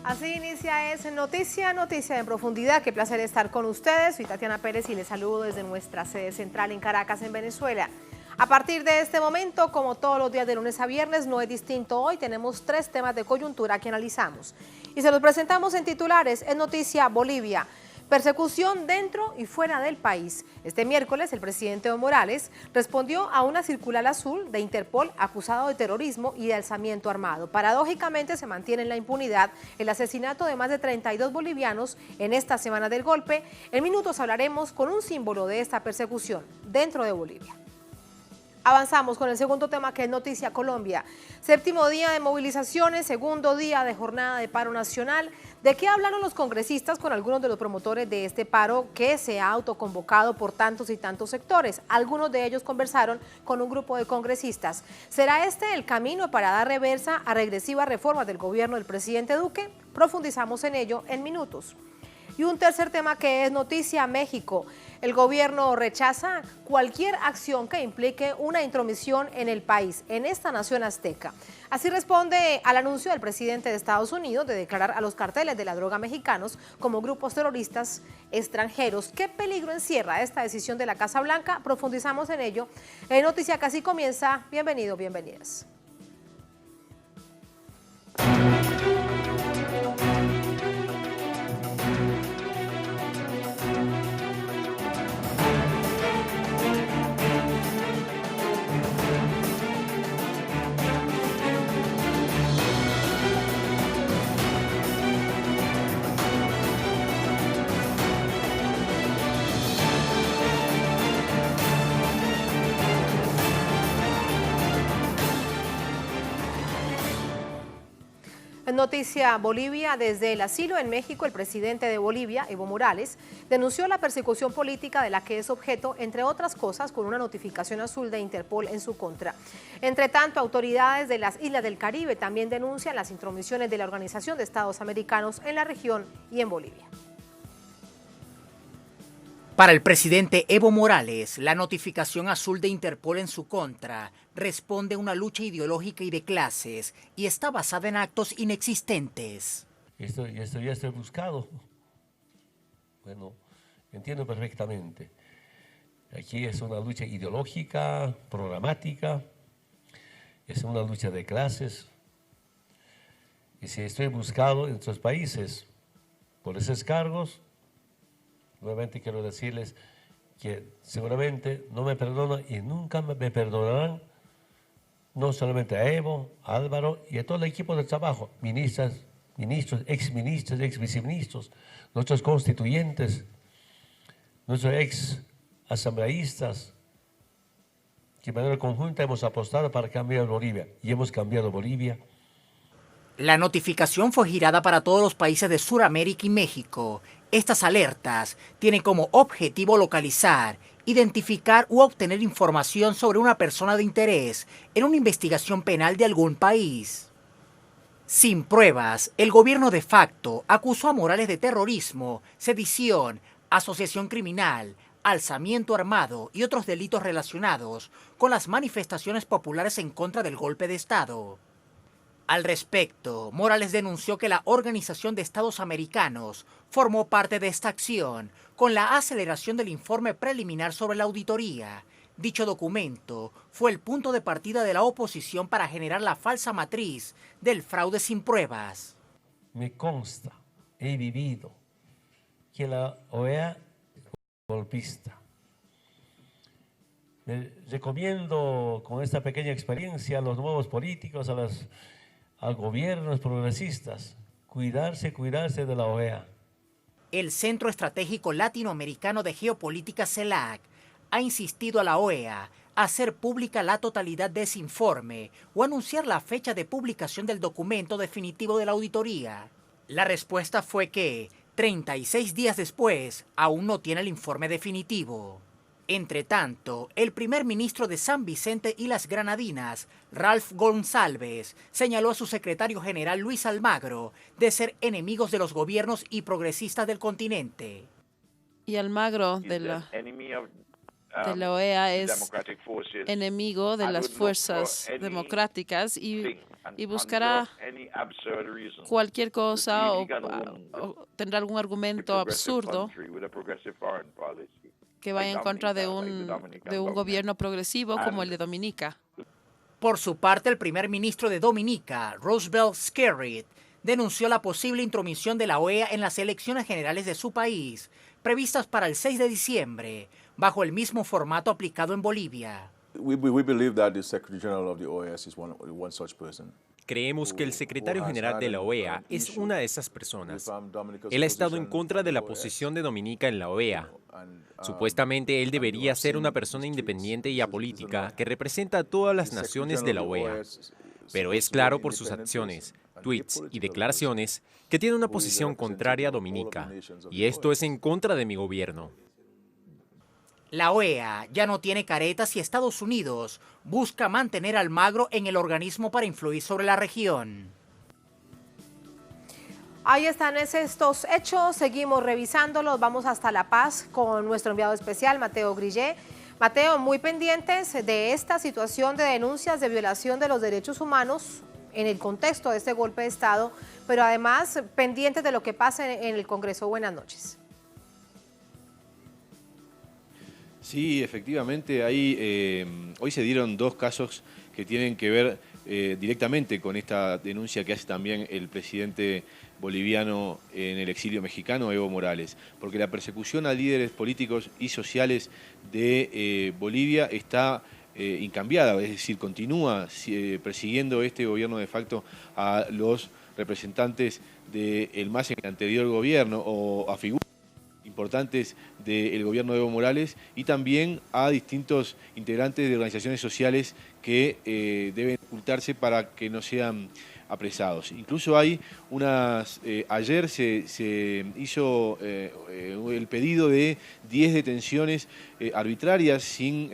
Así inicia Noticia en Profundidad. Qué placer estar con ustedes. Soy Tatiana Pérez y les saludo desde nuestra sede central en Caracas, en Venezuela. A partir de este momento, como todos los días de lunes a viernes, no es distinto hoy. Tenemos 3 temas de coyuntura que analizamos. Y se los presentamos en titulares. En Noticia Bolivia. Persecución dentro y fuera del país. Este miércoles, el presidente Evo Morales respondió a una circular azul de Interpol acusado de terrorismo y de alzamiento armado. Paradójicamente, se mantiene en la impunidad el asesinato de más de 32 bolivianos en esta semana del golpe. En minutos hablaremos con un símbolo de esta persecución dentro de Bolivia. Avanzamos con el segundo tema, que es Noticia Colombia. 7º día de movilizaciones, 2º día de jornada de paro nacional. ¿De qué hablaron los congresistas con algunos de los promotores de este paro que se ha autoconvocado por tantos y tantos sectores? Algunos de ellos conversaron con un grupo de congresistas. ¿Será este el camino para dar reversa a regresivas reformas del gobierno del presidente Duque? Profundizamos en ello en minutos. Y un tercer tema, que es Noticia México. El gobierno rechaza cualquier acción que implique una intromisión en el país, en esta nación azteca. Así responde al anuncio del presidente de Estados Unidos de declarar a los carteles de la droga mexicanos como grupos terroristas extranjeros. ¿Qué peligro encierra esta decisión de la Casa Blanca? Profundizamos en ello. En Noticia que así comienza. Bienvenidos, bienvenidas. En Noticia Bolivia, desde el asilo en México, el presidente de Bolivia, Evo Morales, denunció la persecución política de la que es objeto, entre otras cosas, con una notificación azul de Interpol en su contra. Entre tanto, autoridades de las Islas del Caribe también denuncian las intromisiones de la Organización de Estados Americanos en la región y en Bolivia. Para el presidente Evo Morales, la notificación azul de Interpol en su contra responde a una lucha ideológica y de clases y está basada en actos inexistentes. Esto ya estoy buscado. Bueno, entiendo perfectamente. Aquí es una lucha ideológica, programática, es una lucha de clases. Y si estoy buscado en otros países por esos cargos, nuevamente quiero decirles que seguramente no me perdonan y nunca me perdonarán, no solamente a Evo, a Álvaro y a todo el equipo de trabajo, ministros, ex viceministros, nuestros constituyentes, nuestros ex asambleístas, que de manera conjunta hemos apostado para cambiar Bolivia y hemos cambiado Bolivia. La notificación fue girada para todos los países de Sudamérica y México. Estas alertas tienen como objetivo localizar, identificar u obtener información sobre una persona de interés en una investigación penal de algún país. Sin pruebas, el gobierno de facto acusó a Morales de terrorismo, sedición, asociación criminal, alzamiento armado y otros delitos relacionados con las manifestaciones populares en contra del golpe de Estado. Al respecto, Morales denunció que la Organización de Estados Americanos formó parte de esta acción con la aceleración del informe preliminar sobre la auditoría. Dicho documento fue el punto de partida de la oposición para generar la falsa matriz del fraude sin pruebas. Me consta, he vivido, que la OEA es golpista. Me recomiendo con esta pequeña experiencia a los nuevos políticos, a gobiernos progresistas, cuidarse de la OEA. El Centro Estratégico Latinoamericano de Geopolítica CELAC ha insistido a la OEA a hacer pública la totalidad de ese informe o anunciar la fecha de publicación del documento definitivo de la auditoría. La respuesta fue que, 36 días después, aún no tiene el informe definitivo. Entre tanto, el primer ministro de San Vicente y las Granadinas, Ralph González, señaló a su secretario general Luis Almagro de ser enemigos de los gobiernos y progresistas del continente. Y Almagro de la OEA es enemigo de las fuerzas democráticas y y buscará cualquier cosa o tendrá algún argumento absurdo que vaya en contra de un gobierno progresivo como el de Dominica. Por su parte, el primer ministro de Dominica, Roosevelt Skerrit, denunció la posible intromisión de la OEA en las elecciones generales de su país, previstas para el 6 de diciembre, bajo el mismo formato aplicado en Bolivia. Creemos que el secretario general de la OEA es una de esas personas. Él ha estado en contra de la posición de Dominica en la OEA. Supuestamente él debería ser una persona independiente y apolítica que representa a todas las naciones de la OEA. Pero es claro por sus acciones, tweets y declaraciones que tiene una posición contraria a Dominica. Y esto es en contra de mi gobierno. La OEA ya no tiene caretas y Estados Unidos busca mantener a Almagro en el organismo para influir sobre la región. Ahí están estos hechos, seguimos revisándolos, vamos hasta La Paz con nuestro enviado especial, Mateo Grillé. Mateo, muy pendientes de esta situación de denuncias de violación de los derechos humanos en el contexto de este golpe de Estado, pero además pendientes de lo que pasa en el Congreso. Buenas noches. Sí, efectivamente, hoy se dieron dos casos que tienen que ver directamente con esta denuncia que hace también el presidente boliviano en el exilio mexicano, Evo Morales, porque la persecución a líderes políticos y sociales de Bolivia está incambiada, es decir, continúa persiguiendo este gobierno de facto a los representantes del MAS en el anterior gobierno o a figuras importantes del gobierno de Evo Morales y también a distintos integrantes de organizaciones sociales que deben ocultarse para que no sean apresados. Incluso hay ayer se hizo el pedido de 10 detenciones arbitrarias sin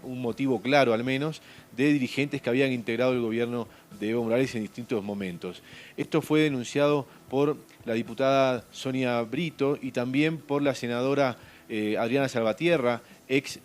un motivo claro al menos, de dirigentes que habían integrado el gobierno de Evo Morales en distintos momentos. Esto fue denunciado por la diputada Sonia Brito y también por la senadora Adriana Salvatierra, ex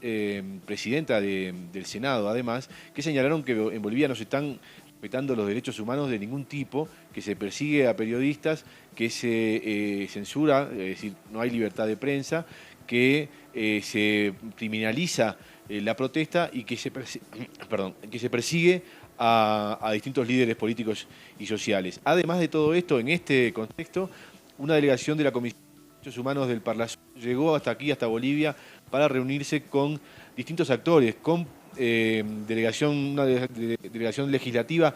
presidenta del Senado, además, que señalaron que en Bolivia no se están respetando los derechos humanos de ningún tipo, que se persigue a periodistas, que se censura, es decir, no hay libertad de prensa, que se criminaliza la protesta y que se persigue a distintos líderes políticos y sociales. Además de todo esto, en este contexto, una delegación de la Comisión de Derechos Humanos del Parlasur llegó hasta aquí, hasta Bolivia, para reunirse con distintos actores, con una delegación legislativa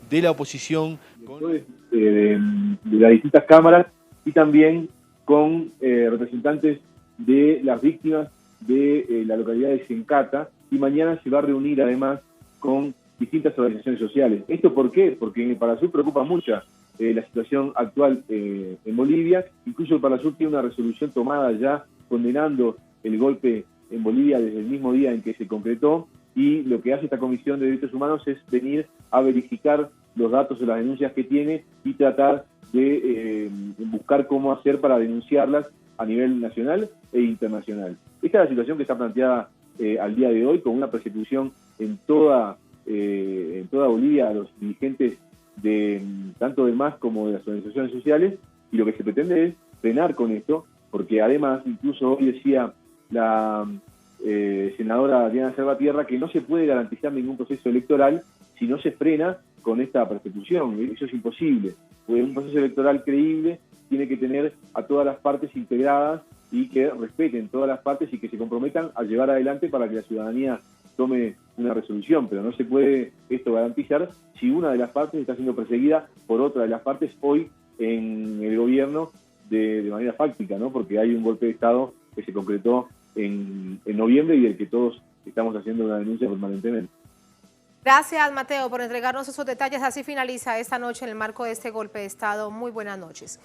de la oposición, de las distintas cámaras y también con representantes de las víctimas de la localidad de Sencata, y mañana se va a reunir además con distintas organizaciones sociales. ¿Esto por qué? Porque en el Parlasur preocupa mucho la situación actual en Bolivia. Incluso el Parlasur tiene una resolución tomada ya condenando el golpe en Bolivia desde el mismo día en que se concretó, y lo que hace esta Comisión de Derechos Humanos es venir a verificar los datos de las denuncias que tiene y tratar de buscar cómo hacer para denunciarlas a nivel nacional e internacional. Esta es la situación que está planteada al día de hoy, con una persecución en toda Bolivia a los dirigentes tanto del MAS como de las organizaciones sociales, y lo que se pretende es frenar con esto, porque además, incluso hoy decía la senadora Adriana Salvatierra que no se puede garantizar ningún proceso electoral si no se frena con esta persecución. Eso es imposible. Porque un proceso electoral creíble tiene que tener a todas las partes integradas y que respeten todas las partes y que se comprometan a llevar adelante para que la ciudadanía tome una resolución, pero no se puede esto garantizar si una de las partes está siendo perseguida por otra de las partes hoy en el gobierno de manera fáctica, ¿no? Porque hay un golpe de Estado que se concretó en noviembre y del que todos estamos haciendo una denuncia permanentemente. Gracias, Mateo, por entregarnos esos detalles. Así finaliza esta noche en el marco de este golpe de Estado. Muy buenas noches.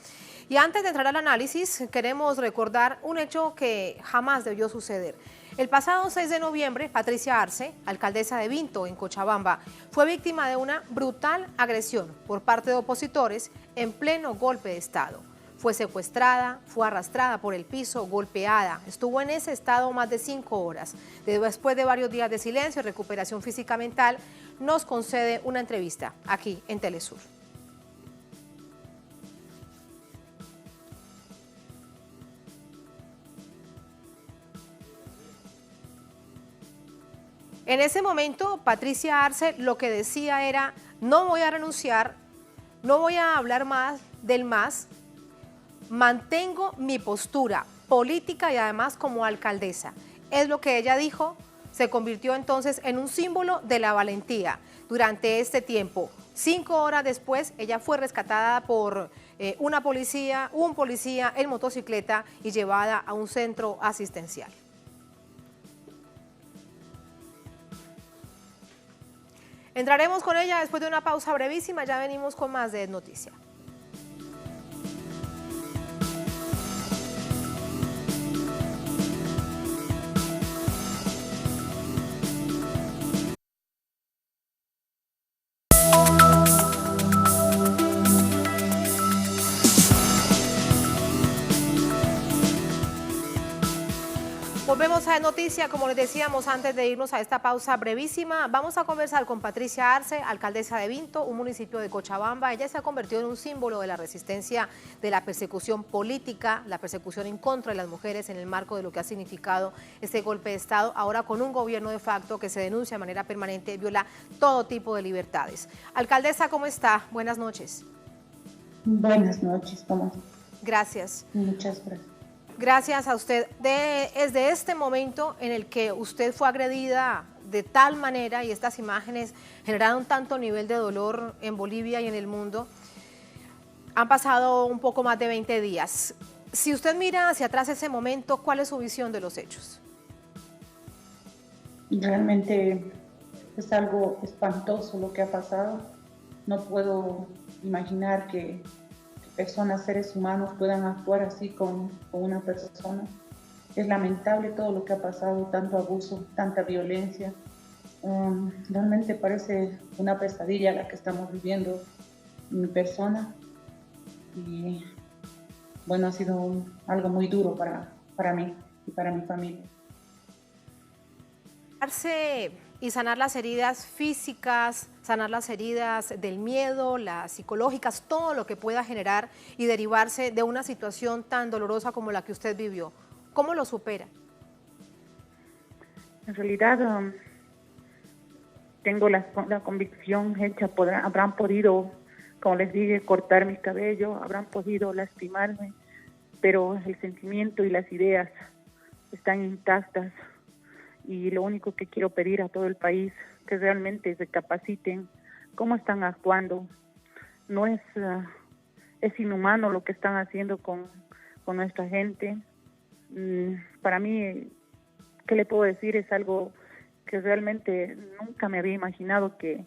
Y antes de entrar al análisis, queremos recordar un hecho que jamás debió suceder. El pasado 6 de noviembre, Patricia Arce, alcaldesa de Vinto, en Cochabamba, fue víctima de una brutal agresión por parte de opositores en pleno golpe de Estado. Fue secuestrada, fue arrastrada por el piso, golpeada. Estuvo en ese estado más de 5 horas. Después de varios días de silencio y recuperación física mental, nos concede una entrevista aquí en Telesur. En ese momento, Patricia Arce lo que decía era: no voy a renunciar, no voy a hablar más del MAS, mantengo mi postura política y además como alcaldesa. Es lo que ella dijo, se convirtió entonces en un símbolo de la valentía durante este tiempo. 5 horas después, ella fue rescatada por un policía en motocicleta y llevada a un centro asistencial. Entraremos con ella después de una pausa brevísima, ya venimos con más de Noticia. Volvemos a Noticia, como les decíamos antes de irnos a esta pausa brevísima. Vamos a conversar con Patricia Arce, alcaldesa de Vinto, un municipio de Cochabamba. Ella se ha convertido en un símbolo de la resistencia de la persecución política, la persecución en contra de las mujeres en el marco de lo que ha significado este golpe de Estado, ahora con un gobierno de facto que se denuncia de manera permanente, viola todo tipo de libertades. Alcaldesa, ¿cómo está? Buenas noches. Buenas noches, ¿cómo? Gracias. Muchas gracias. Gracias a usted. Desde este momento en el que usted fue agredida de tal manera y estas imágenes generaron tanto nivel de dolor en Bolivia y en el mundo, han pasado un poco más de 20 días. Si usted mira hacia atrás ese momento, ¿cuál es su visión de los hechos? Realmente es algo espantoso lo que ha pasado. No puedo imaginar que personas, seres humanos puedan actuar así con una persona. Es lamentable todo lo que ha pasado, tanto abuso, tanta violencia. Realmente parece una pesadilla la que estamos viviendo mi persona. Y bueno, ha sido algo muy duro para mí y para mi familia. Y sanar las heridas físicas, sanar las heridas del miedo, las psicológicas, todo lo que pueda generar y derivarse de una situación tan dolorosa como la que usted vivió. ¿Cómo lo supera? En realidad tengo la convicción hecha, habrán podido, como les dije, cortar mi cabello, habrán podido lastimarme, pero el sentimiento y las ideas están intactas. Y lo único que quiero pedir a todo el país, que realmente se capaciten cómo están actuando. No es inhumano lo que están haciendo con nuestra gente. Para mí, ¿qué le puedo decir? Es algo que realmente nunca me había imaginado que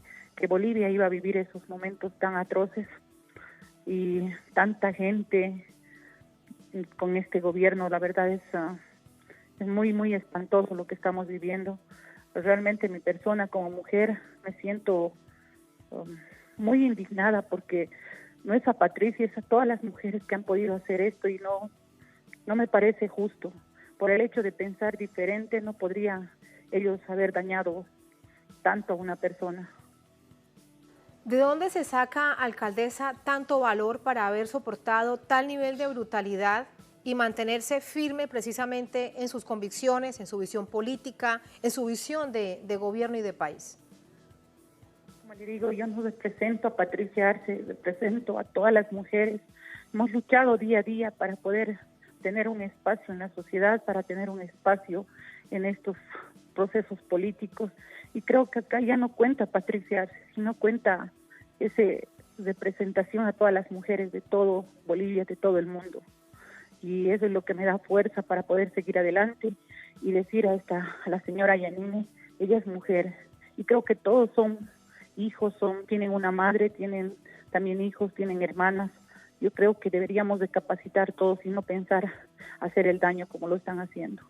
Bolivia iba a vivir esos momentos tan atroces y tanta gente con este gobierno. La verdad es muy, muy espantoso lo que estamos viviendo. Realmente mi persona como mujer me siento muy indignada porque no es a Patricia, es a todas las mujeres que han podido hacer esto y no me parece justo. Por el hecho de pensar diferente no podrían ellos haber dañado tanto a una persona. ¿De dónde se saca, alcaldesa, tanto valor para haber soportado tal nivel de brutalidad y mantenerse firme precisamente en sus convicciones, en su visión política, en su visión de gobierno y de país? Como le digo, yo no represento a Patricia Arce, represento a todas las mujeres. Hemos luchado día a día para poder tener un espacio en la sociedad, para tener un espacio en estos procesos políticos. Y creo que acá ya no cuenta Patricia Arce, sino cuenta esa representación a todas las mujeres de todo Bolivia, de todo el mundo. Y eso es lo que me da fuerza para poder seguir adelante y decir a la señora Yanine, ella es mujer y creo que todos son hijos, tienen una madre, tienen también hijos, tienen hermanas. Yo creo que deberíamos de capacitar todos y no pensar hacer el daño como lo están haciendo.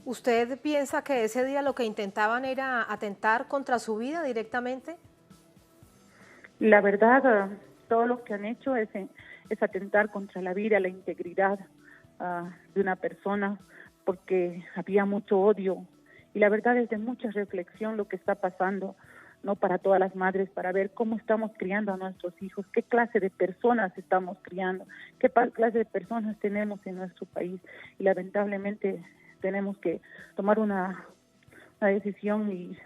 ¿Usted piensa que ese día lo que intentaban era atentar contra su vida directamente? La verdad, todo lo que han hecho es atentar contra la vida, la integridad de una persona, porque había mucho odio. Y la verdad es de mucha reflexión lo que está pasando. no para todas las madres, para ver cómo estamos criando a nuestros hijos, qué clase de personas estamos criando, qué clase de personas tenemos en nuestro país. Y lamentablemente tenemos que tomar una decisión y,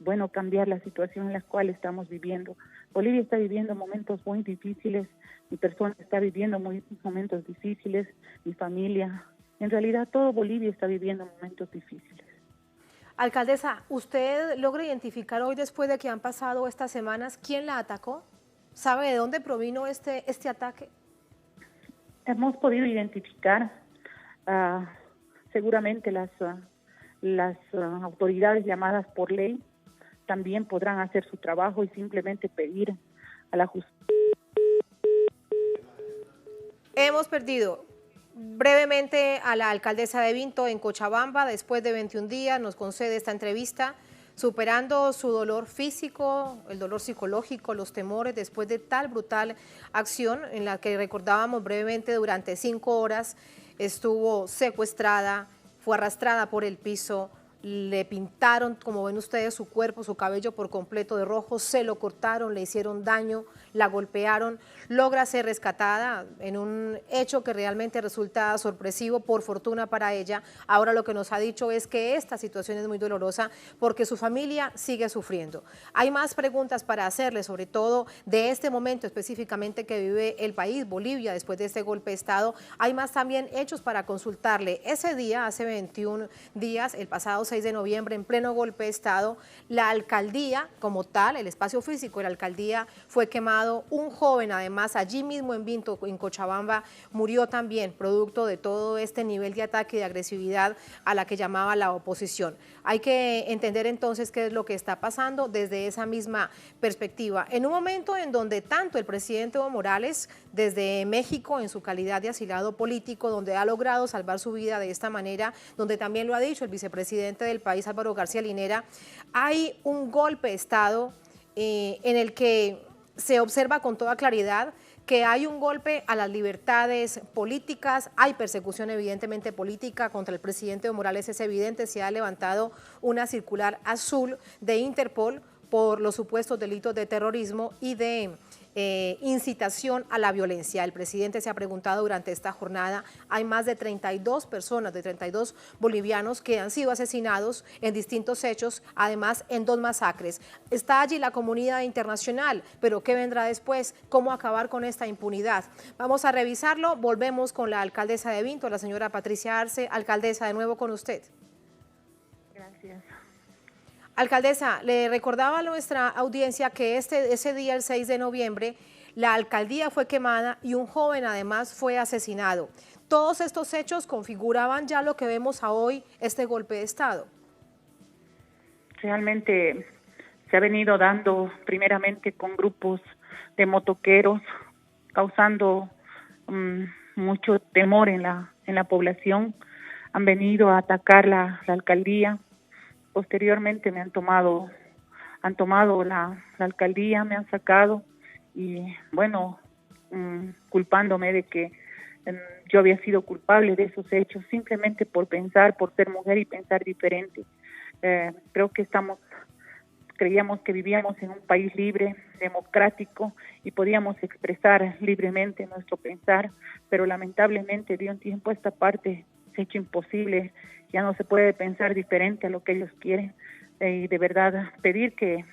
bueno, cambiar la situación en la cual estamos viviendo. Bolivia está viviendo momentos muy difíciles, mi persona está viviendo momentos difíciles, mi familia. En realidad todo Bolivia está viviendo momentos difíciles. Alcaldesa, ¿usted logra identificar hoy, después de que han pasado estas semanas, quién la atacó? ¿Sabe de dónde provino este ataque? Hemos podido identificar, seguramente las autoridades llamadas por ley también podrán hacer su trabajo y simplemente pedir a la justicia. Hemos perdido brevemente a la alcaldesa de Vinto en Cochabamba. Después de 21 días nos concede esta entrevista, superando su dolor físico, el dolor psicológico, los temores después de tal brutal acción en la que recordábamos brevemente durante 5 horas estuvo secuestrada, fue arrastrada por el piso, le pintaron, como ven ustedes, su cuerpo, su cabello por completo de rojo, se lo cortaron, le hicieron daño, la golpearon, logra ser rescatada en un hecho que realmente resulta sorpresivo, por fortuna para ella. Ahora lo que nos ha dicho es que esta situación es muy dolorosa porque su familia sigue sufriendo. Hay más preguntas para hacerle, sobre todo de este momento específicamente que vive el país, Bolivia, después de este golpe de Estado. Hay más también hechos para consultarle. Ese día, hace 21 días, el pasado 6 de noviembre, en pleno golpe de Estado, la alcaldía como tal, el espacio físico de la alcaldía fue quemado. Un joven, además, allí mismo en Vinto, en Cochabamba, murió también, producto de todo este nivel de ataque y de agresividad a la que llamaba la oposición. Hay que entender entonces qué es lo que está pasando desde esa misma perspectiva. En un momento en donde tanto el presidente Evo Morales, desde México, en su calidad de asilado político, donde ha logrado salvar su vida de esta manera, donde también lo ha dicho el vicepresidente del país, Álvaro García Linera, hay un golpe de Estado en el que se observa con toda claridad que hay un golpe a las libertades políticas, hay persecución evidentemente política contra el presidente Evo Morales, es evidente, se ha levantado una circular azul de Interpol por los supuestos delitos de terrorismo y de incitación a la violencia. El presidente se ha preguntado durante esta jornada, hay más de 32 personas, de 32 bolivianos que han sido asesinados en distintos hechos, además en 2 masacres. Está allí la comunidad internacional, pero ¿qué vendrá después? ¿Cómo acabar con esta impunidad? Vamos a revisarlo, volvemos con la alcaldesa de Vinto, la señora Patricia Arce. Alcaldesa, de nuevo con usted. Gracias. Alcaldesa, le recordaba a nuestra audiencia que ese día, el 6 de noviembre, la alcaldía fue quemada y un joven además fue asesinado. Todos estos hechos configuraban ya lo que vemos hoy, este golpe de Estado. Realmente se ha venido dando primeramente con grupos de motoqueros, causando mucho temor en la población. Han venido a atacar la alcaldía. Posteriormente me han tomado la alcaldía, me han sacado y bueno, culpándome de que yo había sido culpable de esos hechos simplemente por ser mujer y pensar diferente. Creo que creíamos que vivíamos en un país libre, democrático y podíamos expresar libremente nuestro pensar, pero lamentablemente de un tiempo a esta parte se ha hecho imposible. Ya no se puede pensar diferente a lo que ellos quieren y de verdad pedir que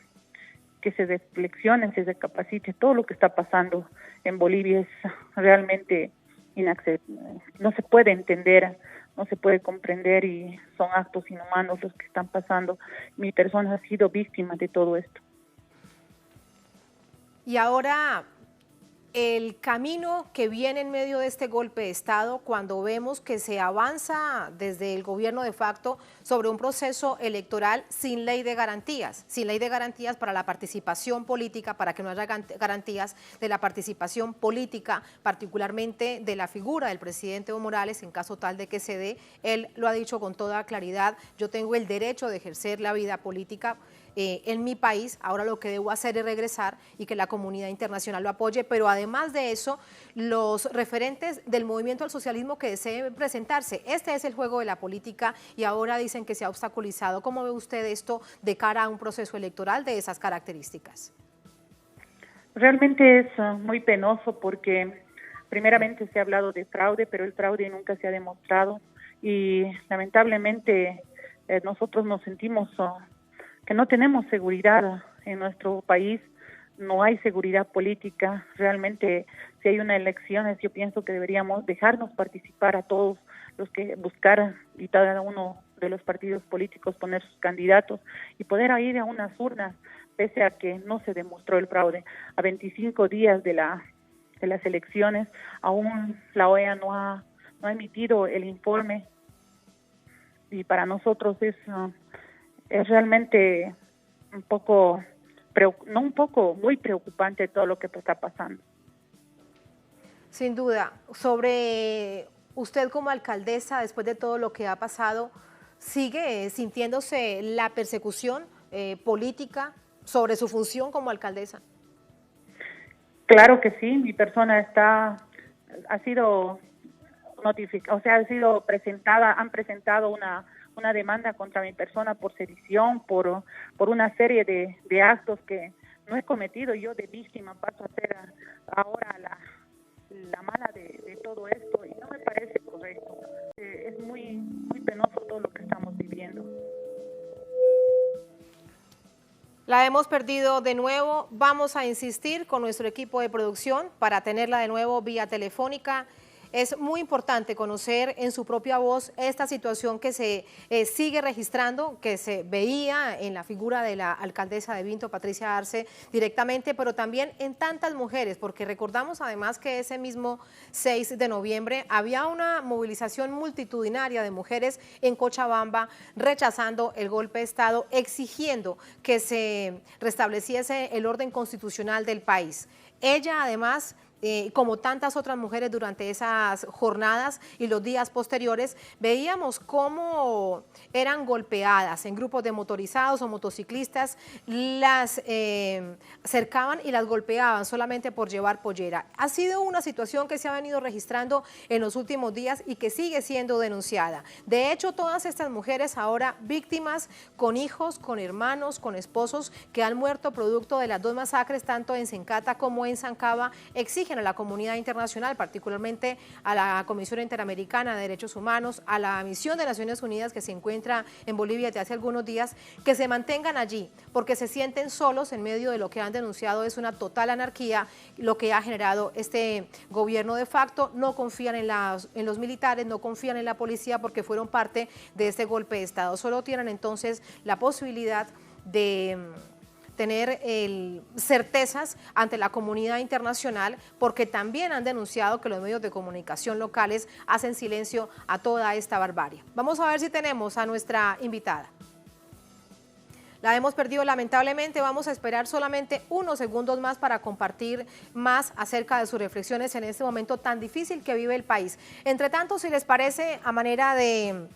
se reflexionen, se recapacite. Todo lo que está pasando en Bolivia es realmente inaceptable, no se puede entender, no se puede comprender y son actos inhumanos los que están pasando. Mi persona ha sido víctima de todo esto. Y ahora, el camino que viene en medio de este golpe de Estado, cuando vemos que se avanza desde el gobierno de facto sobre un proceso electoral sin ley de garantías para la participación política, para que no haya garantías de la participación política, particularmente de la figura del presidente Evo Morales, en caso tal de que se dé. Él lo ha dicho con toda claridad, yo tengo el derecho de ejercer la vida política. en mi país, ahora lo que debo hacer es regresar y que la comunidad internacional lo apoye, pero además de eso, los referentes del movimiento al socialismo que deseen presentarse. Este es el juego de la política y ahora dicen que se ha obstaculizado. ¿Cómo ve usted esto de cara a un proceso electoral de esas características? Realmente es muy penoso porque primeramente se ha hablado de fraude, pero el fraude nunca se ha demostrado y lamentablemente nosotros nos sentimos que no tenemos seguridad en nuestro país, no hay seguridad política. Realmente si hay unas elecciones yo pienso que deberíamos dejarnos participar a todos los que buscaran y cada uno de los partidos políticos poner sus candidatos y poder ir a unas urnas pese a que no se demostró el fraude. A 25 días de las elecciones aún la OEA no ha emitido el informe y para nosotros es realmente muy preocupante todo lo que está pasando. Sin duda. Sobre usted como alcaldesa, después de todo lo que ha pasado, ¿sigue sintiéndose la persecución política sobre su función como alcaldesa? Claro que sí, mi persona ha sido presentada, han presentado una demanda contra mi persona por sedición, por una serie de actos que no he cometido. Yo de víctima paso a ser ahora la mala de todo esto y no me parece correcto. Es muy, muy penoso todo lo que estamos viviendo. La hemos perdido de nuevo. Vamos a insistir con nuestro equipo de producción para tenerla de nuevo vía telefónica. Es muy importante conocer en su propia voz esta situación que se sigue registrando, que se veía en la figura de la alcaldesa de Vinto, Patricia Arce, directamente, pero también en tantas mujeres, porque recordamos además que ese mismo 6 de noviembre había una movilización multitudinaria de mujeres en Cochabamba rechazando el golpe de Estado, exigiendo que se restableciese el orden constitucional del país. Ella además, como tantas otras mujeres durante esas jornadas y los días posteriores, veíamos cómo eran golpeadas en grupos de motorizados o motociclistas, las cercaban y las golpeaban solamente por llevar pollera. Ha sido una situación que se ha venido registrando en los últimos días y que sigue siendo denunciada. De hecho, todas estas mujeres ahora víctimas con hijos, con hermanos, con esposos que han muerto producto de las dos masacres, tanto en Sencata como en Sancaba, exigen a la comunidad internacional, particularmente a la Comisión Interamericana de Derechos Humanos, a la misión de Naciones Unidas que se encuentra en Bolivia desde hace algunos días, que se mantengan allí, porque se sienten solos en medio de lo que han denunciado es una total anarquía, lo que ha generado este gobierno de facto. No confían en los militares, no confían en la policía porque fueron parte de este golpe de Estado. Solo tienen entonces la posibilidad de tener certezas ante la comunidad internacional, porque también han denunciado que los medios de comunicación locales hacen silencio a toda esta barbarie. Vamos a ver si tenemos a nuestra invitada. La hemos perdido lamentablemente. Vamos a esperar solamente unos segundos más para compartir más acerca de sus reflexiones en este momento tan difícil que vive el país. Entre tanto, si les parece, a manera de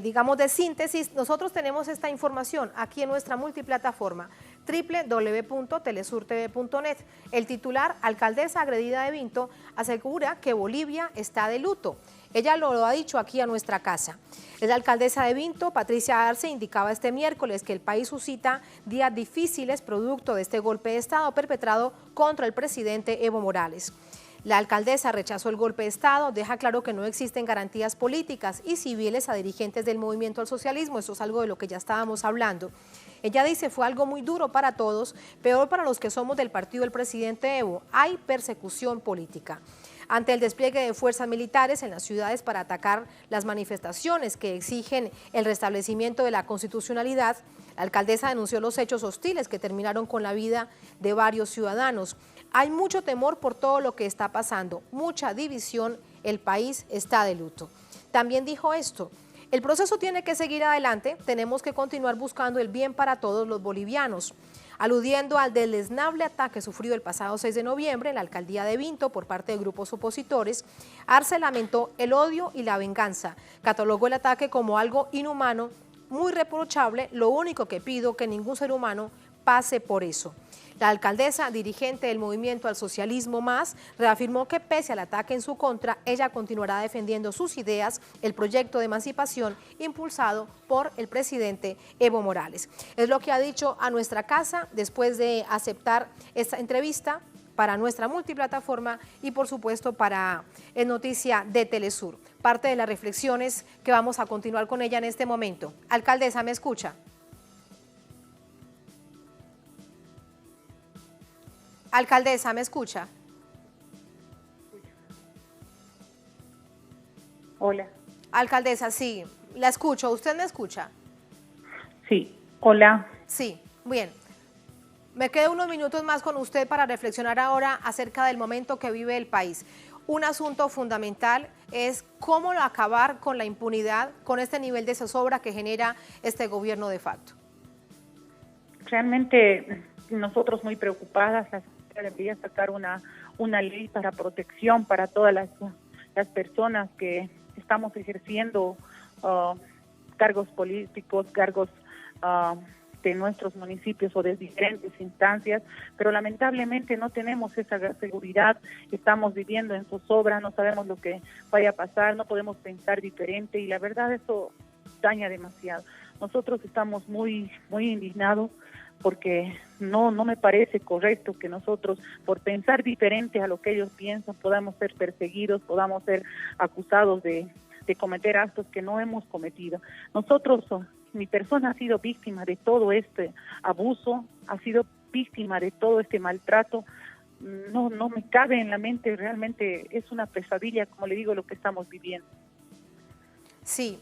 digamos de síntesis, nosotros tenemos esta información aquí en nuestra multiplataforma www.telesurtv.net. El titular, alcaldesa agredida de Vinto, asegura que Bolivia está de luto. Ella lo ha dicho aquí a nuestra casa. La alcaldesa de Vinto, Patricia Arce, indicaba este miércoles que el país suscita días difíciles producto de este golpe de Estado perpetrado contra el presidente Evo Morales. La alcaldesa rechazó el golpe de Estado, deja claro que no existen garantías políticas y civiles a dirigentes del movimiento al socialismo. Eso es algo de lo que ya estábamos hablando. Ella dice, fue algo muy duro para todos, peor para los que somos del partido del presidente Evo. Hay persecución política. Ante el despliegue de fuerzas militares en las ciudades para atacar las manifestaciones que exigen el restablecimiento de la constitucionalidad, la alcaldesa denunció los hechos hostiles que terminaron con la vida de varios ciudadanos. Hay mucho temor por todo lo que está pasando, mucha división, el país está de luto. También dijo esto, el proceso tiene que seguir adelante, tenemos que continuar buscando el bien para todos los bolivianos. Aludiendo al deleznable ataque sufrido el pasado 6 de noviembre en la alcaldía de Vinto por parte de grupos opositores, Arce lamentó el odio y la venganza, catalogó el ataque como algo inhumano, muy reprochable. Lo único que pido que ningún ser humano pase por eso. La alcaldesa, dirigente del Movimiento al Socialismo Más, reafirmó que pese al ataque en su contra, ella continuará defendiendo sus ideas, el proyecto de emancipación impulsado por el presidente Evo Morales. Es lo que ha dicho a nuestra casa después de aceptar esta entrevista para nuestra multiplataforma y por supuesto para En Noticia de Telesur. Parte de las reflexiones que vamos a continuar con ella en este momento. Alcaldesa, ¿me escucha? Alcaldesa, ¿me escucha? Hola. Alcaldesa, sí, la escucho. ¿Usted me escucha? Sí, hola. Sí, bien. Me quedo unos minutos más con usted para reflexionar ahora acerca del momento que vive el país. Un asunto fundamental es cómo acabar con la impunidad, con este nivel de zozobra que genera este gobierno de facto. Realmente nosotros muy preocupadas, la Secretaría debería sacar una ley para protección para todas las personas que estamos ejerciendo cargos políticos, cargos de nuestros municipios o de diferentes instancias, pero lamentablemente no tenemos esa seguridad, estamos viviendo en zozobra, no sabemos lo que vaya a pasar, no podemos pensar diferente y la verdad eso daña demasiado. Nosotros estamos muy indignados porque no me parece correcto que nosotros, por pensar diferente a lo que ellos piensan, podamos ser perseguidos, podamos ser acusados de cometer actos que no hemos cometido. Nosotros, mi persona ha sido víctima de todo este abuso, ha sido víctima de todo este maltrato. No me cabe en la mente, realmente es una pesadilla, como le digo, lo que estamos viviendo. Sí.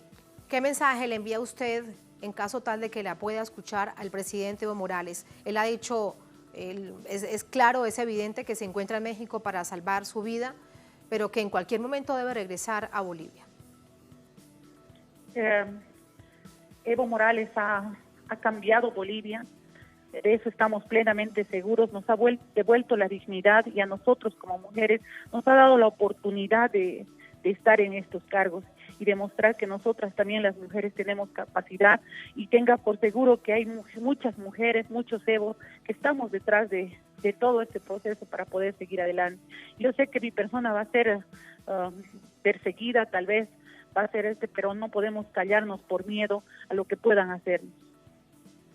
¿Qué mensaje le envía usted en caso tal de que la pueda escuchar al presidente Evo Morales? Él ha dicho, es claro, es evidente que se encuentra en México para salvar su vida, pero que en cualquier momento debe regresar a Bolivia. Evo Morales ha cambiado Bolivia, de eso estamos plenamente seguros, nos ha devuelto la dignidad y a nosotros como mujeres nos ha dado la oportunidad de estar en estos cargos y demostrar que nosotras también las mujeres tenemos capacidad y tenga por seguro que hay muchas mujeres, muchos Evos que estamos detrás de todo este proceso para poder seguir adelante. Yo sé que mi persona va a ser perseguida, tal vez va a ser pero no podemos callarnos por miedo a lo que puedan hacernos.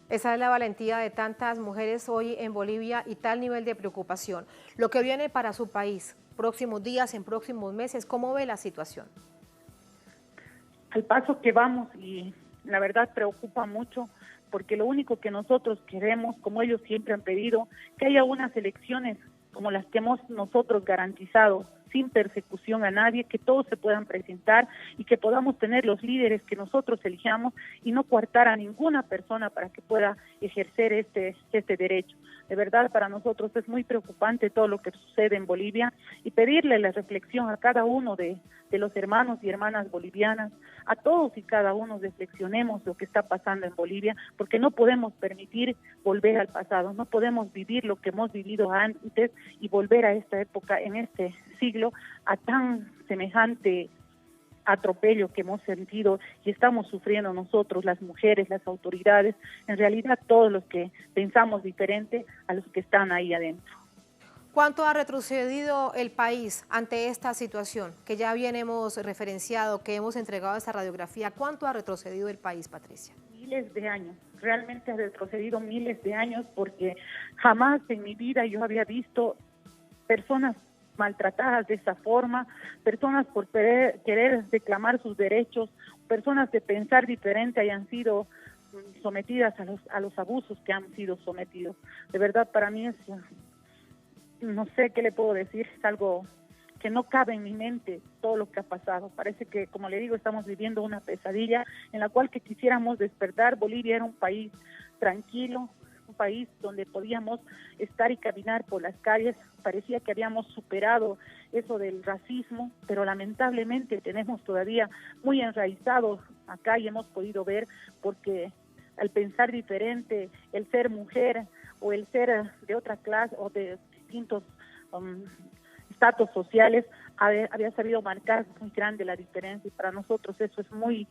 Esa es la valentía de tantas mujeres hoy en Bolivia y tal nivel de preocupación. Lo que viene para su país, próximos días, en próximos meses, ¿cómo ve la situación? Al paso que vamos, y la verdad preocupa mucho, porque lo único que nosotros queremos, como ellos siempre han pedido, que haya unas elecciones como las que hemos nosotros garantizado, sin persecución a nadie, que todos se puedan presentar y que podamos tener los líderes que nosotros elijamos y no coartar a ninguna persona para que pueda ejercer este derecho. De verdad, para nosotros es muy preocupante todo lo que sucede en Bolivia y pedirle la reflexión a cada uno de los hermanos y hermanas bolivianas, a todos y cada uno reflexionemos lo que está pasando en Bolivia, porque no podemos permitir volver al pasado, no podemos vivir lo que hemos vivido antes y volver a esta época, en este siglo, a tan semejante atropello que hemos sentido y estamos sufriendo nosotros, las mujeres, las autoridades, en realidad todos los que pensamos diferente a los que están ahí adentro. ¿Cuánto ha retrocedido el país ante esta situación que ya bien hemos referenciado, que hemos entregado esta radiografía? ¿Cuánto ha retrocedido el país, Patricia? Miles de años, realmente ha retrocedido miles de años porque jamás en mi vida yo había visto personas maltratadas de esa forma, personas por querer reclamar sus derechos, personas de pensar diferente hayan sido sometidas a los abusos que han sido sometidos. De verdad, para mí es, no sé qué le puedo decir, es algo que no cabe en mi mente todo lo que ha pasado. Parece que, como le digo, estamos viviendo una pesadilla en la cual que quisiéramos despertar. Bolivia era un país tranquilo, un país donde podíamos estar y caminar por las calles, parecía que habíamos superado eso del racismo, pero lamentablemente tenemos todavía muy enraizados acá y hemos podido ver porque al pensar diferente, el ser mujer o el ser de otra clase o de distintos estatus sociales había sabido marcar muy grande la diferencia y para nosotros eso es muy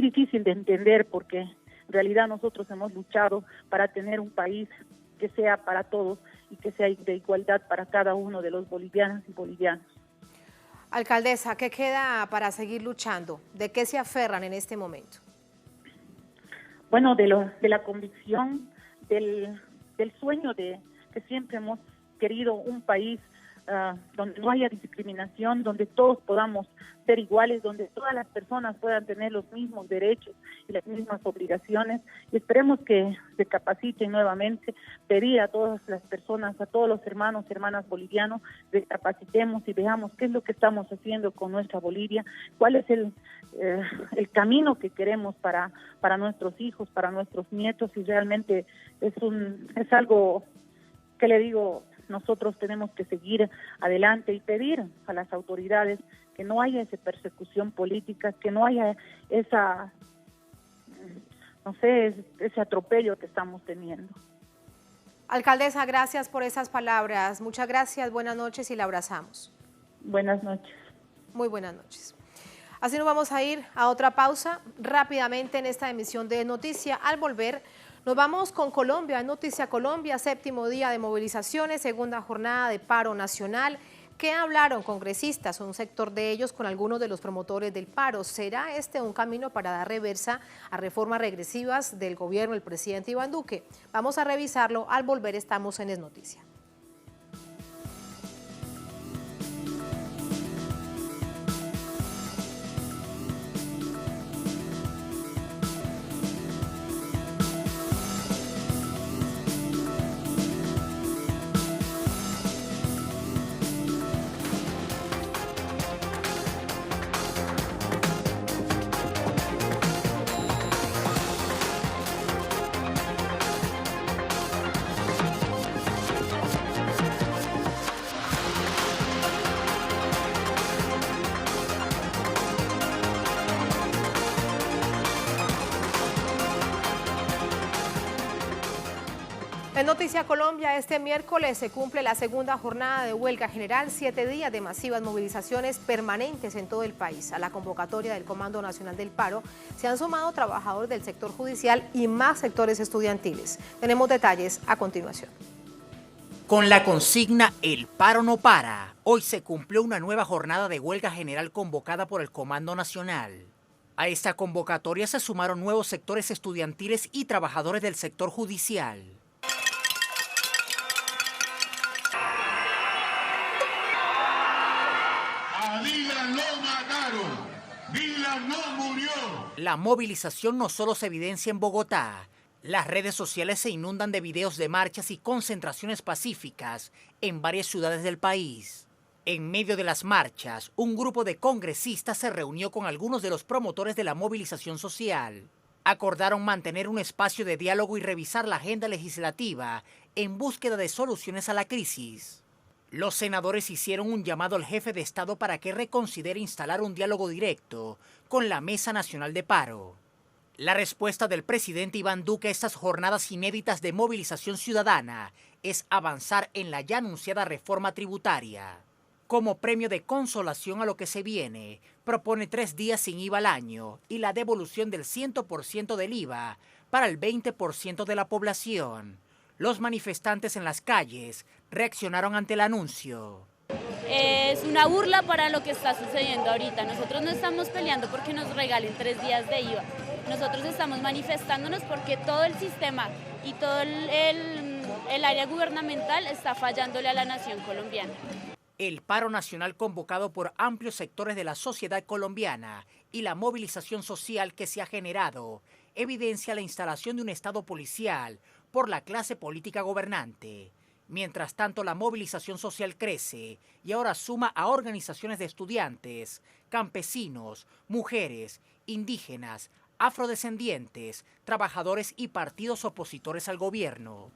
difícil de entender porque En realidad nosotros hemos luchado para tener un país que sea para todos y que sea de igualdad para cada uno de los bolivianos y bolivianos. Alcaldesa, ¿qué queda para seguir luchando? ¿De qué se aferran en este momento? Bueno, de la convicción, del sueño de que siempre hemos querido un país donde no haya discriminación, donde todos podamos ser iguales, donde todas las personas puedan tener los mismos derechos y las mismas obligaciones. Y esperemos que se capaciten nuevamente, pedir a todas las personas, a todos los hermanos, hermanas bolivianos, recapacitemos y veamos qué es lo que estamos haciendo con nuestra Bolivia, cuál es el camino que queremos para nuestros hijos, para nuestros nietos, y realmente es algo que le digo, nosotros tenemos que seguir adelante y pedir a las autoridades que no haya esa persecución política, que no haya ese atropello que estamos teniendo. Alcaldesa, gracias por esas palabras. Muchas gracias, buenas noches y la abrazamos. Buenas noches. Muy buenas noches. Así nos vamos a ir a otra pausa rápidamente en esta emisión de Noticia. Al volver, nos vamos con Colombia, Noticia Colombia, 7º día de movilizaciones, 2ª jornada de paro nacional. ¿Qué hablaron congresistas, un sector de ellos, con algunos de los promotores del paro? ¿Será este un camino para dar reversa a reformas regresivas del gobierno del presidente Iván Duque? Vamos a revisarlo. Al volver estamos en Es Noticia. En Noticia Colombia, este miércoles se cumple la 2ª jornada de huelga general, 7 días de masivas movilizaciones permanentes en todo el país. A la convocatoria del Comando Nacional del Paro se han sumado trabajadores del sector judicial y más sectores estudiantiles. Tenemos detalles a continuación. Con la consigna El paro no para, hoy se cumplió una nueva jornada de huelga general convocada por el Comando Nacional. A esta convocatoria se sumaron nuevos sectores estudiantiles y trabajadores del sector judicial. La movilización no solo se evidencia en Bogotá. Las redes sociales se inundan de videos de marchas y concentraciones pacíficas en varias ciudades del país. En medio de las marchas, un grupo de congresistas se reunió con algunos de los promotores de la movilización social. Acordaron mantener un espacio de diálogo y revisar la agenda legislativa en búsqueda de soluciones a la crisis. Los senadores hicieron un llamado al jefe de Estado para que reconsidere instalar un diálogo directo con la Mesa Nacional de Paro. La respuesta del presidente Iván Duque a estas jornadas inéditas de movilización ciudadana es avanzar en la ya anunciada reforma tributaria. Como premio de consolación a lo que se viene, propone 3 días sin IVA al año y la devolución del 100% del IVA para el 20% de la población. Los manifestantes en las calles reaccionaron ante el anuncio. Es una burla para lo que está sucediendo ahorita. Nosotros no estamos peleando porque nos regalen 3 días de IVA. Nosotros estamos manifestándonos porque todo el sistema y todo el área gubernamental está fallándole a la nación colombiana. El paro nacional convocado por amplios sectores de la sociedad colombiana y la movilización social que se ha generado evidencia la instalación de un Estado policial por la clase política gobernante. Mientras tanto, la movilización social crece y ahora suma a organizaciones de estudiantes, campesinos, mujeres, indígenas, afrodescendientes, trabajadores y partidos opositores al gobierno.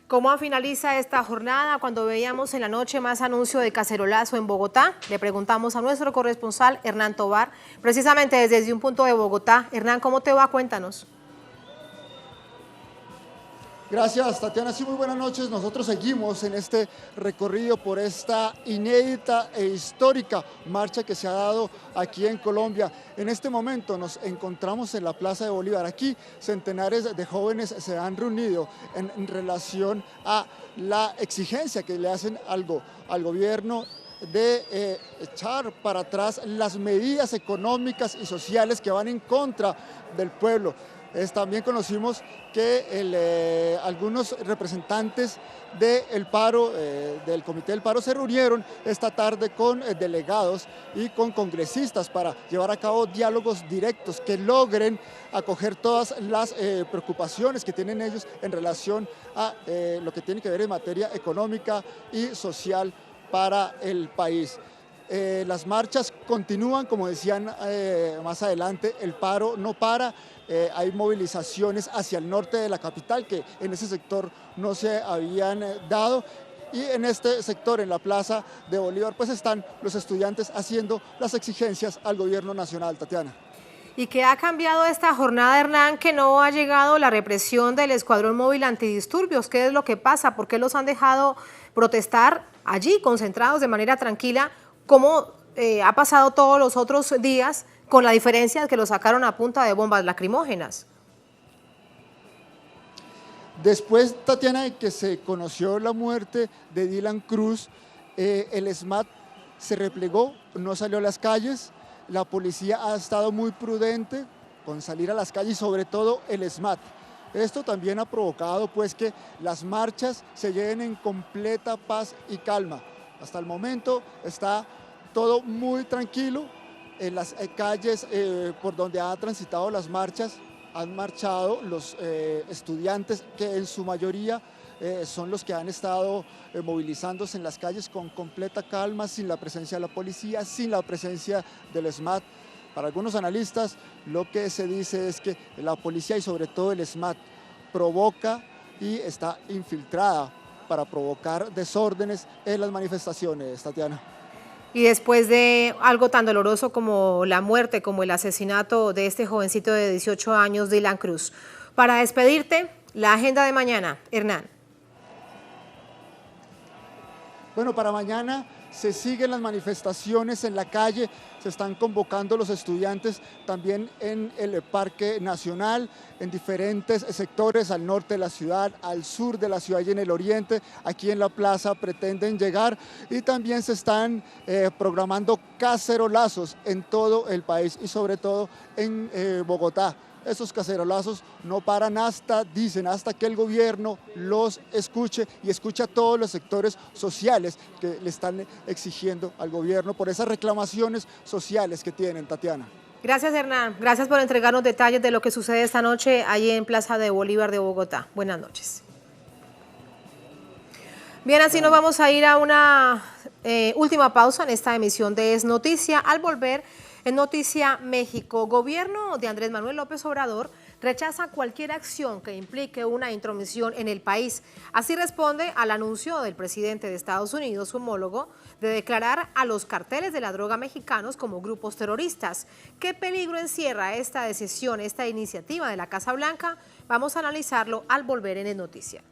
¿Cómo finaliza esta jornada? Cuando veíamos en la noche más anuncio de cacerolazo en Bogotá, le preguntamos a nuestro corresponsal Hernán Tovar, precisamente desde un punto de Bogotá. Hernán, ¿cómo te va? Cuéntanos. Gracias, Tatiana. Sí, muy buenas noches. Nosotros seguimos en este recorrido por esta inédita e histórica marcha que se ha dado aquí en Colombia. En este momento nos encontramos en la Plaza de Bolívar. Aquí centenares de jóvenes se han reunido en relación a la exigencia que le hacen al gobierno de echar para atrás las medidas económicas y sociales que van en contra del pueblo. También conocimos que algunos representantes del paro, del Comité del Paro, se reunieron esta tarde con delegados y con congresistas para llevar a cabo diálogos directos que logren acoger todas las preocupaciones que tienen ellos en relación a lo que tiene que ver en materia económica y social para el país. Las marchas continúan, como decían más adelante, el paro no para. Hay movilizaciones hacia el norte de la capital que en ese sector no se habían dado, y en este sector, en la Plaza de Bolívar, pues están los estudiantes haciendo las exigencias al gobierno nacional. Tatiana. ¿Y qué ha cambiado esta jornada, Hernán, que no ha llegado la represión del Escuadrón Móvil Antidisturbios? ¿Qué es lo que pasa? ¿Por qué los han dejado protestar allí, concentrados de manera tranquila, como ha pasado todos los otros días, con la diferencia de que lo sacaron a punta de bombas lacrimógenas? Después, Tatiana, de que se conoció la muerte de Dylan Cruz, el SMAT se replegó, no salió a las calles. La policía ha estado muy prudente con salir a las calles, sobre todo el SMAT. Esto también ha provocado pues que las marchas se lleven en completa paz y calma. Hasta el momento está todo muy tranquilo. En las calles por donde han transitado las marchas han marchado los estudiantes, que en su mayoría son los que han estado movilizándose en las calles con completa calma, sin la presencia de la policía, sin la presencia del SMAT. Para algunos analistas lo que se dice es que la policía y sobre todo el SMAT provoca y está infiltrada para provocar desórdenes en las manifestaciones, Tatiana. Y después de algo tan doloroso como la muerte, como el asesinato de este jovencito de 18 años, Dylan Cruz. Para despedirte, la agenda de mañana, Hernán. Bueno, para mañana se siguen las manifestaciones en la calle, se están convocando los estudiantes también en el Parque Nacional, en diferentes sectores, al norte de la ciudad, al sur de la ciudad y en el oriente. Aquí en la plaza pretenden llegar, y también se están programando cacerolazos en todo el país y sobre todo en Bogotá. Esos cacerolazos no paran hasta que el gobierno los escuche y escuche a todos los sectores sociales que le están exigiendo al gobierno por esas reclamaciones sociales que tienen, Tatiana. Gracias, Hernán. Gracias por entregarnos detalles de lo que sucede esta noche allí en Plaza de Bolívar de Bogotá. Buenas noches. Bien, así nos vamos a ir a una última pausa en esta emisión de Es Noticia. Al volver, en Noticia México, gobierno de Andrés Manuel López Obrador rechaza cualquier acción que implique una intromisión en el país. Así responde al anuncio del presidente de Estados Unidos, su homólogo, de declarar a los carteles de la droga mexicanos como grupos terroristas. ¿Qué peligro encierra esta decisión, esta iniciativa de la Casa Blanca? Vamos a analizarlo al volver en Es Noticia.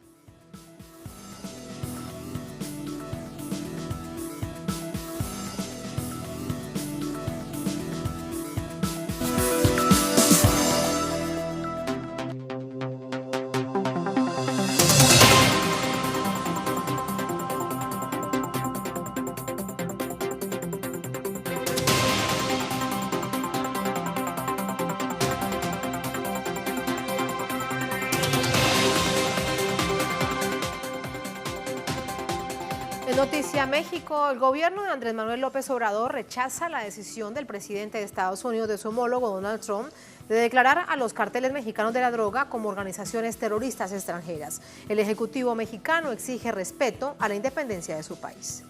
Noticia México, el gobierno de Andrés Manuel López Obrador rechaza la decisión del presidente de Estados Unidos, de su homólogo Donald Trump, de declarar a los carteles mexicanos de la droga como organizaciones terroristas extranjeras. El Ejecutivo mexicano exige respeto a la independencia de su país.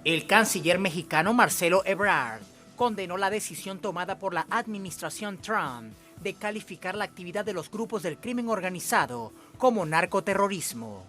El canciller mexicano Marcelo Ebrard condenó la decisión tomada por la administración Trump de calificar la actividad de los grupos del crimen organizado como narcoterrorismo.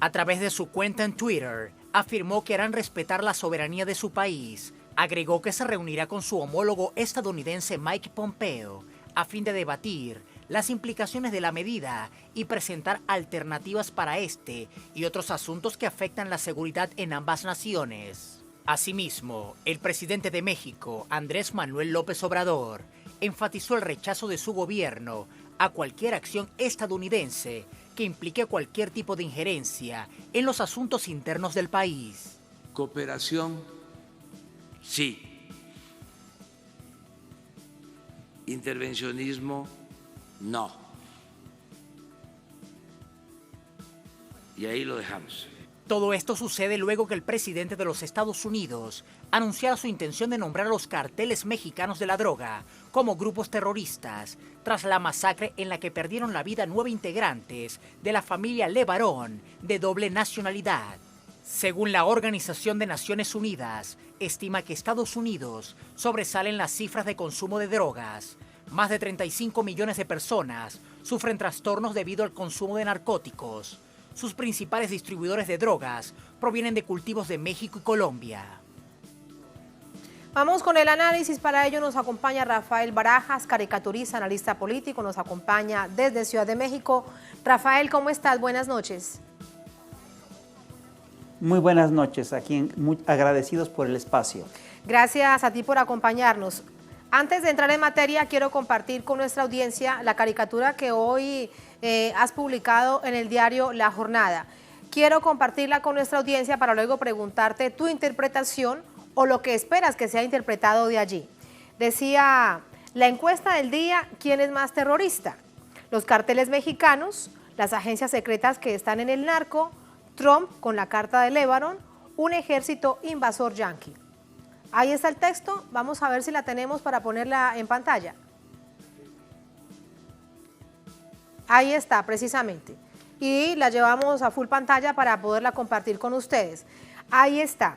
A través de su cuenta en Twitter, afirmó que harán respetar la soberanía de su país. Agregó que se reunirá con su homólogo estadounidense Mike Pompeo a fin de debatir las implicaciones de la medida y presentar alternativas para este y otros asuntos que afectan la seguridad en ambas naciones. Asimismo, el presidente de México, Andrés Manuel López Obrador, enfatizó el rechazo de su gobierno a cualquier acción estadounidense que implique cualquier tipo de injerencia en los asuntos internos del país. Cooperación, sí. Intervencionismo, no. Y ahí lo dejamos. Todo esto sucede luego que el presidente de los Estados Unidos anunciara su intención de nombrar a los carteles mexicanos de la droga como grupos terroristas tras la masacre en la que perdieron la vida 9 integrantes de la familia Levarón de doble nacionalidad. Según la Organización de Naciones Unidas, estima que Estados Unidos sobresalen las cifras de consumo de drogas. Más de 35 millones de personas sufren trastornos debido al consumo de narcóticos. Sus principales distribuidores de drogas provienen de cultivos de México y Colombia. Vamos con el análisis. Para ello nos acompaña Rafael Barajas, caricaturista, analista político, nos acompaña desde Ciudad de México. Rafael, ¿cómo estás? Buenas noches. Muy buenas noches, aquí muy agradecidos por el espacio. Gracias a ti por acompañarnos. Antes de entrar en materia, quiero compartir con nuestra audiencia la caricatura que hoy has publicado en el diario La Jornada. Quiero compartirla con nuestra audiencia para luego preguntarte tu interpretación o lo que esperas que sea interpretado de allí. Decía, la encuesta del día, ¿quién es más terrorista? Los carteles mexicanos, las agencias secretas que están en el narco, Trump con la carta de Levarón, un ejército invasor yanqui. Ahí está el texto, vamos a ver si la tenemos para ponerla en pantalla. Ahí está, precisamente. Y la llevamos a full pantalla para poderla compartir con ustedes. Ahí está,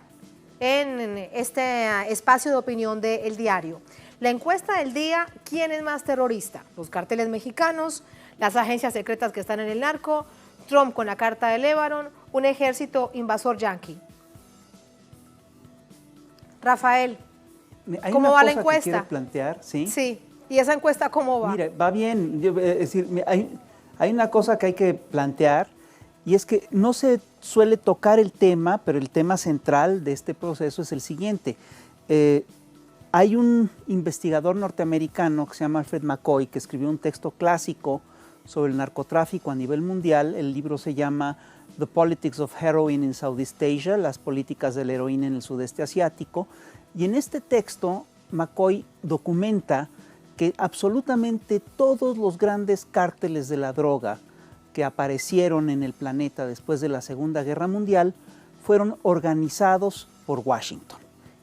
en este espacio de opinión del diario. La encuesta del día, ¿quién es más terrorista? Los carteles mexicanos, las agencias secretas que están en el narco, Trump con la carta de Levarón, un ejército invasor yanqui. Rafael, ¿cómo va la encuesta? Que quiero plantear, ¿sí? Sí, ¿y esa encuesta cómo va? Mire, va bien. Es decir, hay una cosa que hay que plantear y es que no se suele tocar el tema, pero el tema central de este proceso es el siguiente. Hay un investigador norteamericano que se llama Alfred McCoy que escribió un texto clásico sobre el narcotráfico a nivel mundial. El libro se llama The Politics of Heroin in Southeast Asia, las políticas de la heroína en el sudeste asiático. Y en este texto, McCoy documenta que absolutamente todos los grandes cárteles de la droga que aparecieron en el planeta después de la Segunda Guerra Mundial fueron organizados por Washington.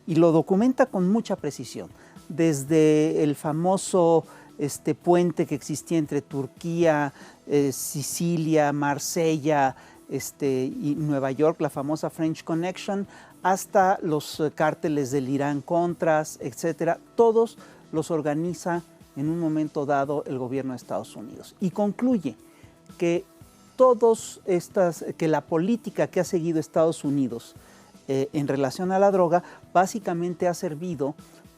Y lo documenta con mucha precisión, desde el famoso puente que existía entre Turquía, Sicilia, Marsella y Nueva York, la famosa French Connection, hasta los cárteles del Irán Contras, etcétera. Todos los organiza en un momento dado el gobierno de Estados Unidos. Y concluye que que la política que ha seguido Estados Unidos en relación a la droga básicamente ha servido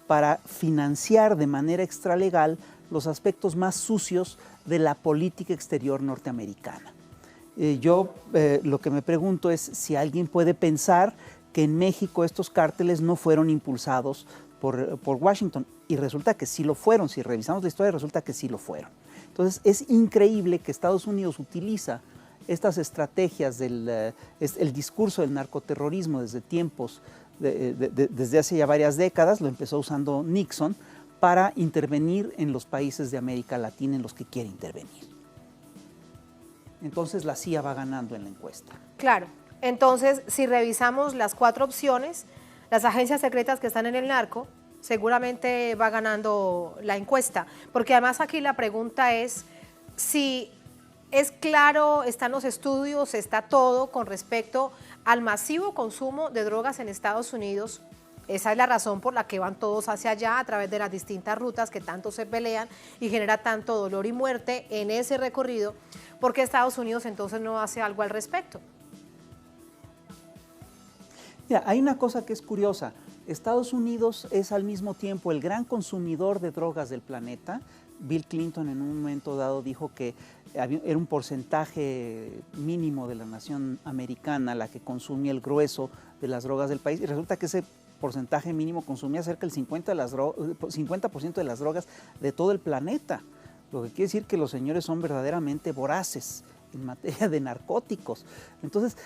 para financiar de manera extralegal los aspectos más sucios de la política exterior norteamericana. Yo lo que me pregunto es si alguien puede pensar que en México estos cárteles no fueron impulsados por Washington, y resulta que sí lo fueron. Si revisamos la historia, resulta que sí lo fueron. Entonces es increíble que Estados Unidos utiliza estas estrategias el discurso del narcoterrorismo desde tiempos, desde hace ya varias décadas, lo empezó usando Nixon, para intervenir en los países de América Latina en los que quiere intervenir. Entonces la CIA va ganando en la encuesta. Claro, entonces si revisamos las 4 opciones, las agencias secretas que están en el narco, seguramente va ganando la encuesta, porque además aquí la pregunta es si es claro, están los estudios, está todo con respecto al masivo consumo de drogas en Estados Unidos. Esa es la razón por la que van todos hacia allá a través de las distintas rutas que tanto se pelean y genera tanto dolor y muerte en ese recorrido, porque Estados Unidos entonces no hace algo al respecto. Mira, hay una cosa que es curiosa. Estados Unidos es al mismo tiempo el gran consumidor de drogas del planeta, Bill Clinton en un momento dado dijo que era un porcentaje mínimo de la nación americana la que consumía el grueso de las drogas del país, y resulta que ese porcentaje mínimo consumía cerca del 50% de las drogas de todo el planeta, lo que quiere decir que los señores son verdaderamente voraces en materia de narcóticos. Entonces,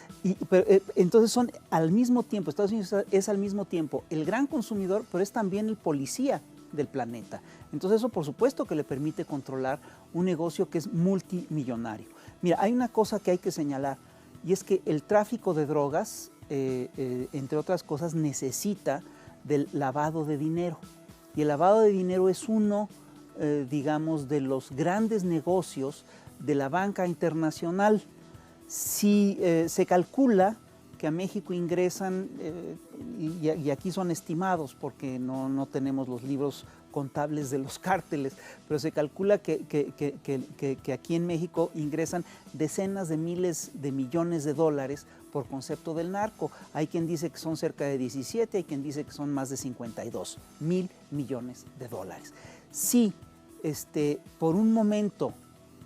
entonces son al mismo tiempo, Estados Unidos es al mismo tiempo el gran consumidor, pero es también el policía del planeta. Entonces eso por supuesto que le permite controlar un negocio que es multimillonario. Mira, hay una cosa que hay que señalar, y es que el tráfico de drogas, entre otras cosas, necesita del lavado de dinero. Y el lavado de dinero es uno, digamos, de los grandes negocios de la banca internacional. Si se calcula que a México ingresan, y aquí son estimados porque no tenemos los libros contables de los cárteles, pero se calcula que aquí en México ingresan decenas de miles de millones de dólares por concepto del narco. Hay quien dice que son cerca de 17, hay quien dice que son más de 52 mil millones de dólares. Si por un momento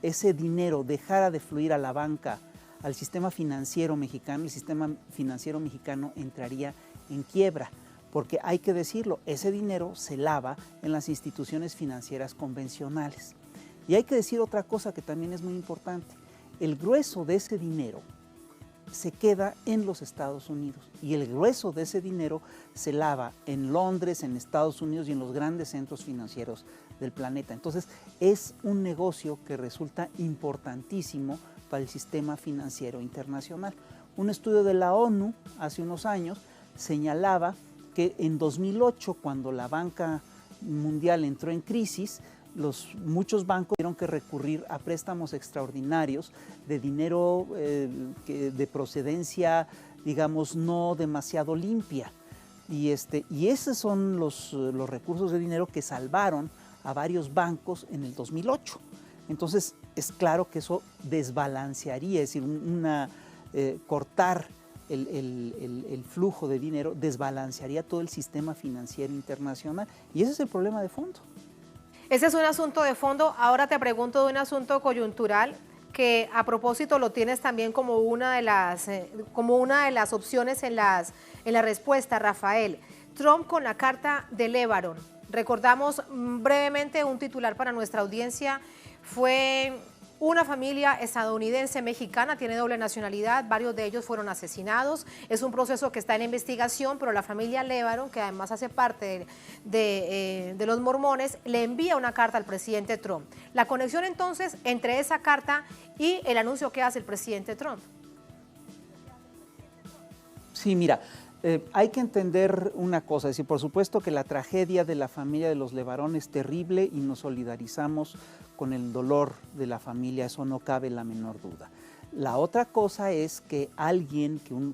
ese dinero dejara de fluir a la banca, al sistema financiero mexicano, el sistema financiero mexicano entraría en quiebra, porque hay que decirlo, ese dinero se lava en las instituciones financieras convencionales. Y hay que decir otra cosa que también es muy importante, el grueso de ese dinero se queda en los Estados Unidos, y el grueso de ese dinero se lava en Londres, en Estados Unidos y en los grandes centros financieros del planeta. Entonces es un negocio que resulta importantísimo para el sistema financiero internacional. Un estudio de la ONU hace unos años señalaba que en 2008, cuando la banca mundial entró en crisis, muchos bancos tuvieron que recurrir a préstamos extraordinarios de dinero de procedencia, digamos, no demasiado limpia. Y esos son los recursos de dinero que salvaron a varios bancos en el 2008. Entonces, es claro que eso desbalancearía, es decir, cortar el flujo de dinero desbalancearía todo el sistema financiero internacional, y ese es el problema de fondo. Ese es un asunto de fondo. Ahora te pregunto de un asunto coyuntural que a propósito lo tienes también como una de las opciones en la respuesta, Rafael. Trump con la carta de Lebanon. Recordamos brevemente un titular para nuestra audiencia. Fue una familia estadounidense mexicana, tiene doble nacionalidad, varios de ellos fueron asesinados. Es un proceso que está en investigación, pero la familia Lebanon, que además hace parte de los mormones, le envía una carta al presidente Trump. La conexión entonces entre esa carta y el anuncio que hace el presidente Trump. Sí, mira, hay que entender una cosa, es decir, por supuesto que la tragedia de la familia de los Levarón es terrible y nos solidarizamos con el dolor de la familia, eso no cabe la menor duda. La otra cosa es que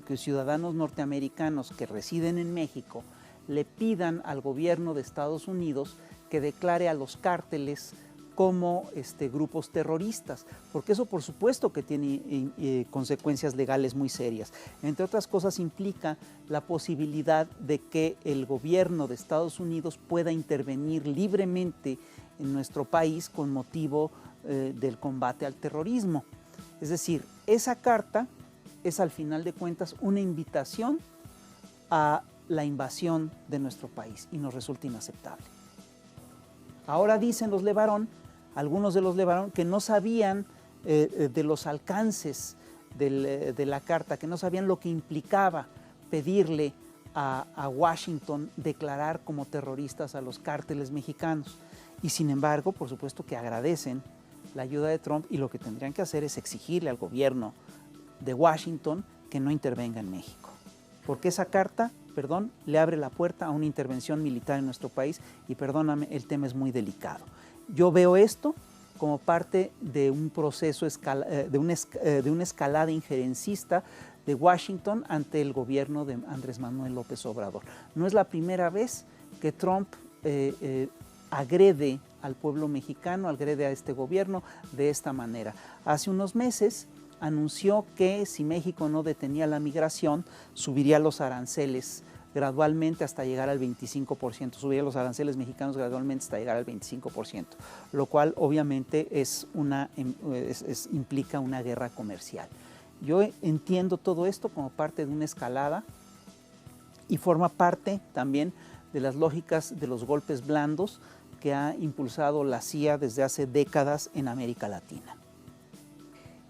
que ciudadanos norteamericanos que residen en México le pidan al gobierno de Estados Unidos que declare a los cárteles como grupos terroristas, porque eso por supuesto que tiene consecuencias legales muy serias. Entre otras cosas implica la posibilidad de que el gobierno de Estados Unidos pueda intervenir libremente en nuestro país con motivo del combate al terrorismo. Es decir, esa carta es al final de cuentas una invitación a la invasión de nuestro país y nos resulta inaceptable. Ahora dicen los Levarón, algunos de los Levarón, que no sabían de los alcances de la carta, que no sabían lo que implicaba pedirle a Washington declarar como terroristas a los cárteles mexicanos. Y sin embargo, por supuesto que agradecen la ayuda de Trump, y lo que tendrían que hacer es exigirle al gobierno de Washington que no intervenga en México. Porque esa carta, le abre la puerta a una intervención militar en nuestro país, y perdóname, el tema es muy delicado. Yo veo esto como parte de un proceso, de una escalada injerencista de Washington ante el gobierno de Andrés Manuel López Obrador. No es la primera vez que Trump agrede al pueblo mexicano, agrede a este gobierno de esta manera. Hace unos meses anunció que si México no detenía la migración, subiría los aranceles gradualmente hasta llegar al 25%, subir los aranceles mexicanos gradualmente hasta llegar al 25%, lo cual obviamente implica una guerra comercial. Yo entiendo todo esto como parte de una escalada y forma parte también de las lógicas de los golpes blandos que ha impulsado la CIA desde hace décadas en América Latina.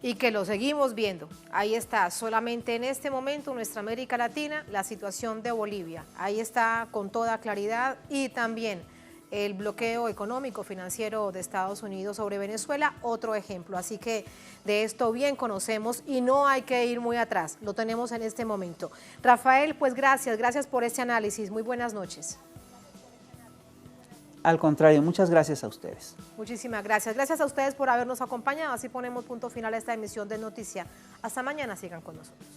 Y que lo seguimos viendo. Ahí está, solamente en este momento, nuestra América Latina, la situación de Bolivia. Ahí está con toda claridad, y también el bloqueo económico financiero de Estados Unidos sobre Venezuela, otro ejemplo. Así que de esto bien conocemos y no hay que ir muy atrás, lo tenemos en este momento. Rafael, pues gracias por este análisis. Muy buenas noches. Al contrario, muchas gracias a ustedes. Muchísimas gracias. Gracias a ustedes por habernos acompañado. Así ponemos punto final a esta emisión de Noticia. Hasta mañana, sigan con nosotros.